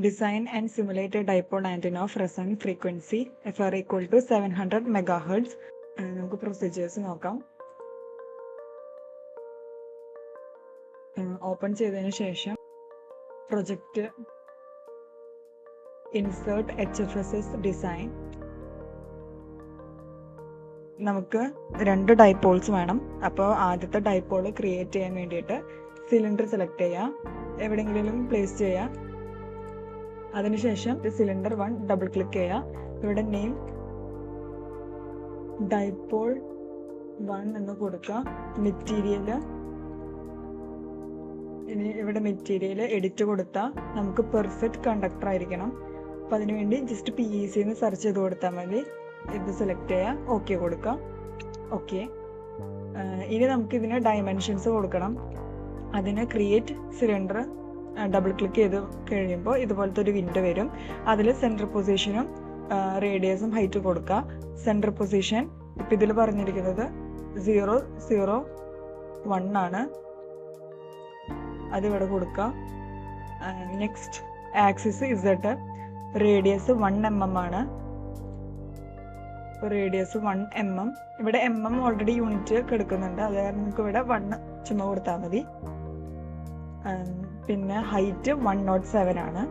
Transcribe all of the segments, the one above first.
Design and simulate a dipole antenna of resonant frequency FR equal to 700 MHz. നമുക്ക് procedures നോക്കാം. Open ചെയ്തതിന് ശേഷം project, insert HFSS design. നമുക്ക് 2 dipoles വേണം. അപ്പോൾ ആദ്യത്തെ ഡൈപോൾ ക്രിയേറ്റ് ചെയ്യാൻ വേണ്ടിയിട്ട് സിലിണ്ടർ സെലക്ട് ചെയ്യുക, എവിടെയെങ്കിലും പ്ലേസ് ചെയ്യുക. അതിനുശേഷം സിലിണ്ടർ 1 ഡബിൾ ക്ലിക്ക് ചെയ്യുക. ഇവിടെ നെയിം ഡൈപോൾ 1 എന്ന് കൊടുക്കുക. മെറ്റീരിയൽ, ഇനി ഇവിടെ മെറ്റീരിയൽ എഡിറ്റ് കൊടുത്താൽ നമുക്ക് പെർഫെക്റ്റ് കണ്ടക്ടർ ആയിരിക്കണം. അപ്പം അതിനുവേണ്ടി ജസ്റ്റ് PEC എന്ന് സെർച്ച് ചെയ്ത് കൊടുത്താൽ മതി. ഇത് സെലക്ട് ചെയ്യുക, ഓക്കെ കൊടുക്കുക. ഓക്കെ, ഇനി നമുക്ക് ഇതിന് ഡയമെൻഷൻസ് കൊടുക്കണം. അതിന് ക്രിയേറ്റ് സിലിണ്ടർ ഡബിൾ ക്ലിക്ക് ചെയ്ത് കഴിയുമ്പോൾ ഇതുപോലത്തെ ഒരു വിൻഡോ വരും. അതിൽ സെൻറ്റർ പൊസിഷനും റേഡിയസും ഹൈറ്റ് കൊടുക്കുക. സെൻറ്റർ പൊസിഷൻ ഇപ്പം ഇതിൽ പറഞ്ഞിരിക്കുന്നത് 0, 0, 1 ആണ്. അതിവിടെ കൊടുക്കുക. Next axis Z, radius 1 mm ആണ്. Radius 1 mm. ഇവിടെ mm ഓൾറെഡി യൂണിറ്റ് കിടക്കുന്നുണ്ട്, അത് കാരണം നമുക്ക് ഇവിടെ 1 ചുമ കൊടുത്താൽ മതി. പിന്നെ ഹൈറ്റ് 107 ആണ്.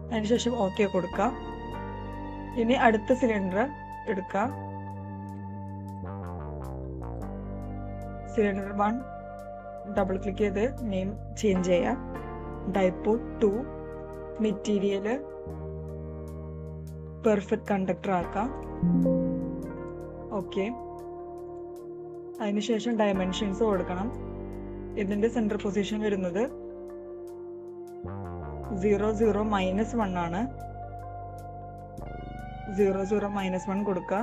അതിനുശേഷം ഓക്കെ കൊടുക്കുക. ഇനി അടുത്ത സിലിണ്ടർ എടുക്കുക. സിലിണ്ടർ 1 ഡബിൾ ക്ലിക്ക് ചെയ്ത് നെയിം ചേഞ്ച് ചെയ്യുക. ഡൈപോൾ 2, മെറ്റീരിയൽ പെർഫെക്റ്റ് കണ്ടക്ടർ ആക്കാം. ഓക്കെ, അതിനുശേഷം ഡയമെൻഷൻസ് കൊടുക്കണം. ഇതിന്റെ സെൻറ്റർ പൊസിഷൻ വരുന്നത് 0, 0, -1 ആണ്. 0, 0, -1 കൊടുക്കുക.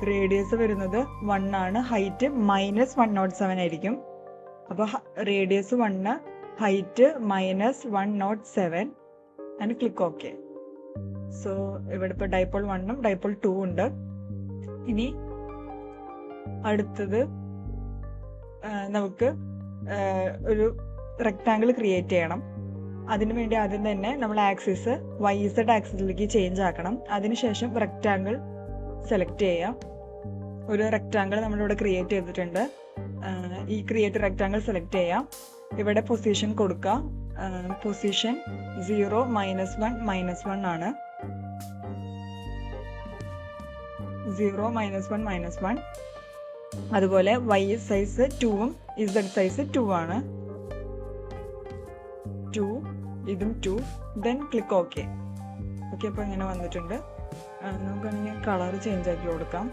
റേഡിയസ് വരുന്നത് 1 ആണ്. ഹൈറ്റ് -107 ആയിരിക്കും. അപ്പോൾ radius 1, height -107 and click okay. So ഇവിടെ ഇപ്പോൾ ഡൈപോൾ 1ഉം ഡൈപോൾ 2 ഉണ്ട്. ഇനി അടുത്തത് നമുക്ക് ഒരു റെക്ടാങ്കിൾ ക്രിയേറ്റ് ചെയ്യണം. അതിനു വേണ്ടി ആദ്യം തന്നെ നമ്മൾ ആക്സിസ് YZ ആക്സിസിലേക്ക് ചേഞ്ച് ആക്കണം. അതിനുശേഷം റെക്ടാങ്കിൾ സെലക്ട് ചെയ്യാം. ഒരു റെക്ടാങ്കിൾ നമ്മളിവിടെ ക്രിയേറ്റ് ചെയ്തിട്ടുണ്ട്. ഈ ക്രിയേറ്റ് റെക്ടാങ്കിൾ സെലക്ട് ചെയ്യാം. ഇവിടെ പൊസിഷൻ കൊടുക്കുക. പൊസിഷൻ 0, -1, -1 ആണ്. 0, -1, -1. അതുപോലെ Y സൈസ് 2ഉം Z സൈസ് 2 ആണ്. 2, ഇതും 2. Then click okay. ഓക്കെ, അപ്പോൾ ഇങ്ങനെ വന്നിട്ടുണ്ട്. നമുക്കാണെങ്കിൽ കളർ ചേഞ്ച് ആക്കി കൊടുക്കാം.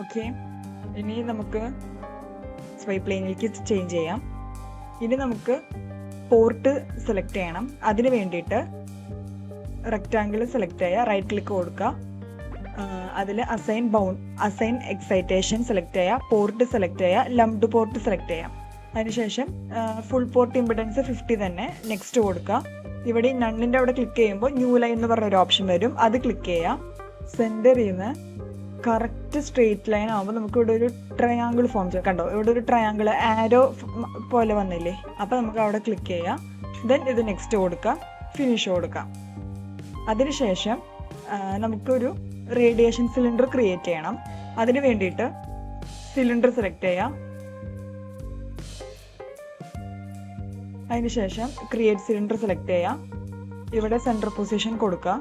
ഓക്കെ, ഇനി നമുക്ക് സ്വൈപ്പ് പ്ലെയിനിലേക്ക് ചേഞ്ച് ചെയ്യാം. ഇനി നമുക്ക് പോർട്ട് സെലക്ട് ചെയ്യണം. അതിന് വേണ്ടിയിട്ട് റെക്ടാങ്കിൾ സെലക്ട് ചെയ്യുക, റൈറ്റ് ക്ലിക്ക് കൊടുക്കുക. അതിൽ അസൈൻ എക്സൈറ്റേഷൻ സെലക്ട് ചെയ്യുക, പോർട്ട് സെലക്ട് ചെയ്യുക, ലംബ്ഡ് പോർട്ട് സെലക്ട് ചെയ്യാം. അതിനുശേഷം ഫുൾ പോർട്ട് ഇമ്പിഡൻസ് 50 തന്നെ. നെക്സ്റ്റ് കൊടുക്കുക. ഇവിടെ നണ്ണിൻ്റെ അവിടെ ക്ലിക്ക് ചെയ്യുമ്പോൾ ന്യൂ ലൈൻ എന്ന് പറഞ്ഞൊരു ഓപ്ഷൻ വരും, അത് ക്ലിക്ക് ചെയ്യാം. സെൻറ്ററിൽ നിന്ന് കറക്റ്റ് സ്ട്രെയിറ്റ് ലൈൻ ആകുമ്പോൾ നമുക്ക് ഇവിടെ ഒരു ട്രയാങ്കിൾ ഫോം ചെയ്യാം. കണ്ടോ, ഇവിടെ ഒരു ട്രയാങ്കിൾ ആരോ പോലെ വന്നില്ലേ? അപ്പോൾ നമുക്ക് അവിടെ ക്ലിക്ക് ചെയ്യാം. ദെൻ ഇത് നെക്സ്റ്റ് കൊടുക്കുക, ഫിനിഷ് കൊടുക്കാം. അതിനുശേഷം നമുക്കൊരു റേഡിയേഷൻ സിലിണ്ടർ ക്രിയേറ്റ് ചെയ്യണം. അതിന് വേണ്ടിയിട്ട് സിലിണ്ടർ സെലക്ട് ചെയ്യാം. അതിനുശേഷം ക്രിയേറ്റ് സിലിണ്ടർ സെലക്ട് ചെയ്യാം. ഇവിടെ സെൻറ്റർ പൊസിഷൻ കൊടുക്കുക.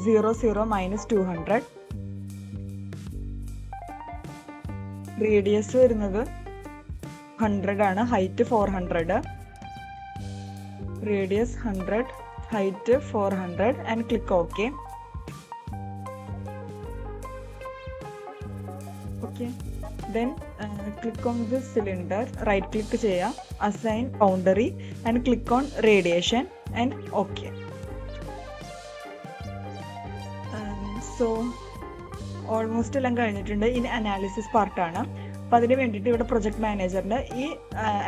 0, 0, -200. റേഡിയസ് വരുന്നത് 100 ആണ്. Height 400. Radius 100, height 400 and click okay. Okay, then click on this cylinder, right click ചെയ്യാം, assign boundary and click on radiation and okay. So almost എല്ലാം കഴിഞ്ഞിട്ടുണ്ട്. ഇനി അനാലിസിസ് പാർട്ടാണ്. അപ്പോൾ അതിന് വേണ്ടിയിട്ട് ഇവിടെ പ്രൊജക്ട് മാനേജറിൻ്റെ ഈ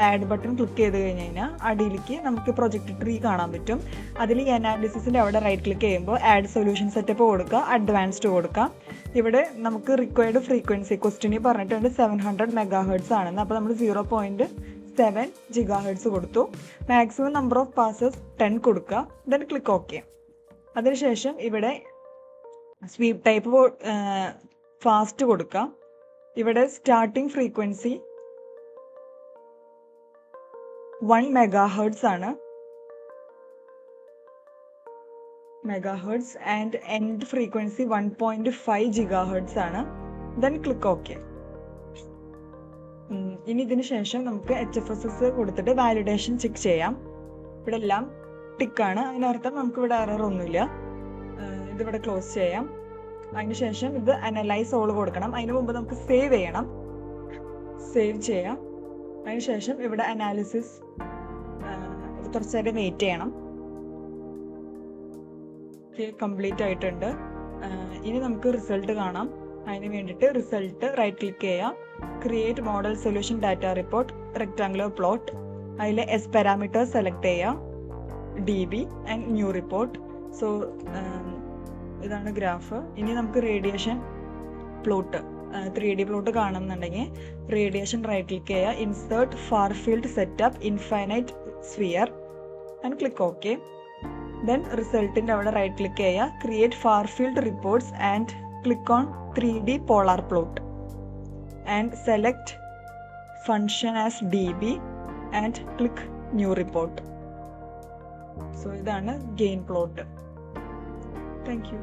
ആഡ് ബട്ടൺ ക്ലിക്ക് ചെയ്ത് കഴിഞ്ഞ് കഴിഞ്ഞാൽ അടിയിലേക്ക് നമുക്ക് പ്രൊജക്ട് ട്രീ കാണാൻ പറ്റും. അതിൽ ഈ അനാലിസിസിൻ്റെ അവിടെ റൈറ്റ് ക്ലിക്ക് ചെയ്യുമ്പോൾ ആഡ് സൊല്യൂഷൻ സെറ്റപ്പ് കൊടുക്കുക, അഡ്വാൻസ്ഡ് കൊടുക്കുക. ഇവിടെ നമുക്ക് റിക്വയർഡ് ഫ്രീക്വൻസി ക്വസ്റ്റ്യനിൽ പറഞ്ഞിട്ടുണ്ട് 700 MHz ആണെന്ന്. അപ്പോൾ നമ്മൾ 0.7 GHz കൊടുത്തു. മാക്സിമം നമ്പർ ഓഫ് പാസസ് 10 കൊടുക്കുക. Then click okay. അതിനുശേഷം ഇവിടെ സ്വീപ്പ് ടൈപ്പ് ഫാസ്റ്റ് കൊടുക്കുക. ഇവിടെ സ്റ്റാർട്ടിംഗ് ഫ്രീക്വൻസി 1 MHz ആണ്, megahertz, and end frequency 1.5 GHz ആണ്. Then click okay. ഇനി ഇതിന് ശേഷം നമുക്ക് HFSS കൊടുത്തിട്ട് വാലിഡേഷൻ ചെക്ക് ചെയ്യാം. ഇവിടെ എല്ലാം ടിക്കാണ്, അതിനർത്ഥം നമുക്ക് ഇവിടെ എറർ ഒന്നുമില്ല. ഇതിവിടെ ക്ലോസ് ചെയ്യാം. അതിനുശേഷം ഇത് അനലൈസ് ഓൾ കൊടുക്കണം. അതിന് മുമ്പ് നമുക്ക് സേവ് ചെയ്യണം. സേവ് ചെയ്യാം. അതിനുശേഷം ഇവിടെ അനാലിസിസ് കുറച്ച് നേരം വെയിറ്റ് ചെയ്യണം. കംപ്ലീറ്റ് ആയിട്ടുണ്ട്. ഇനി നമുക്ക് റിസൾട്ട് കാണാം. അതിന് വേണ്ടിയിട്ട് റിസൾട്ട് റൈറ്റ് ക്ലിക്ക് ചെയ്യാം, create model solution data report rectangular plot. അതിൽ എസ് പാരാമീറ്റർ സെലക്ട് ചെയ്യാം, DB and new report. So ഇതാണ് ഗ്രാഫ്. ഇനി നമുക്ക് റേഡിയേഷൻ പ്ലോട്ട് 3D പ്ലോട്ട് കാണുന്നുണ്ടെങ്കിൽ റേഡിയേഷൻ റൈറ്റ് ക്ലിക്ക് ചെയ്യുക, insert far field setup infinite sphere and click okay. Then റിസൾട്ടിൻ്റെ അവിടെ right click ചെയ്യുക, create far field reports and click on 3D polar plot and select function as DB and click new report. So ഇതാണ് gain plot. Thank you.